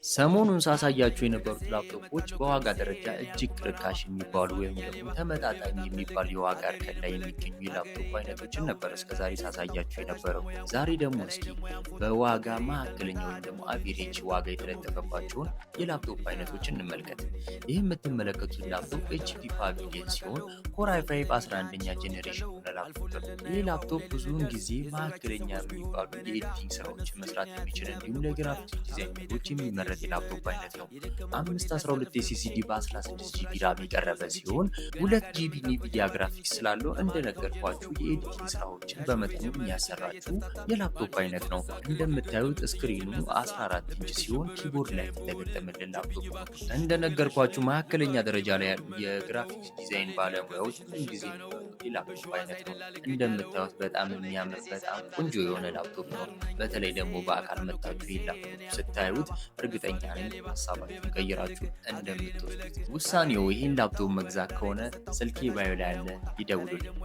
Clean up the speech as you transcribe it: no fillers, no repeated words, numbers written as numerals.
ሰሞኑን ሳሳያችሁ የነበሩት ላፕቶፖች በዋጋ ደረጃ እጅግ ርካሽ የሚባሉ ወይም ደግሞ ተመጣጣኝ የሚባሉ የዋጋ እርከን ላይ የሚገኙ የላፕቶፕ አይነቶችን ነበር እስከዛሬ ሳሳያችሁ የነበረው። ዛሬ ደግሞ እስኪ በዋጋ መካከለኛ ወይም ደግሞ አቬሬጅ ዋጋ የተለጠፈባቸውን የላፕቶፕ አይነቶችን እንመልከት። ይህ የምትመለከቱት ላፕቶፕ ኤችፒ ፓቪሊየን ሲሆን ኮር i5 11ኛ ጄኔሬሽን የሆነ ላፕቶፕ ነው። ይህ ላፕቶፕ ብዙውን ጊዜ መካከለኛ የሚባሉ የኤዲቲንግ ስራዎችን መስራት የሚችል እንዲሁም ለግራፊክስ ዲዛይነሮች የሚመረጥ የላፕቶፕ አይነት ነው። 512 ኤስኤስዲ በ16 ጂቢ ራም የቀረበ ሲሆን 2 ጂቢ ኒቪዲያ ግራፊክስ ስላለው እንደነገርኳችሁ የኤዲቲንግ ስራዎችን በመጠኑ የሚያሰራችሁ የላፕቶፕ አይነት ነው። እንደምታዩት ስክሪኑ 14 ኢንች ሲሆን ኪቦርድ ላይ የተገጠመልን ላፕቶፕ ነው። እንደነገርኳችሁ መካከለኛ ደረጃ ላይ ያሉ የግራፊክስ ዲዛይን ባለሙያዎች ሁሉ ጊዜ የላፕቶፕ አይነት ነው። እንደምታዩት በጣም የሚያምር በጣም ቆንጆ የሆነ ላፕቶፕ ነው። በተለይ ደግሞ በአካል መታችሁ ይህ ላፕቶፕ ስታዩት እርግጠኛ ነኝ ሀሳባችሁን ቀይራችሁ እንደምትወስዱት። ውሳኔው ይህን ላፕቶፕ መግዛት ከሆነ ስልኬ ባዮ ላይ ያለ ይደውሉልኝ።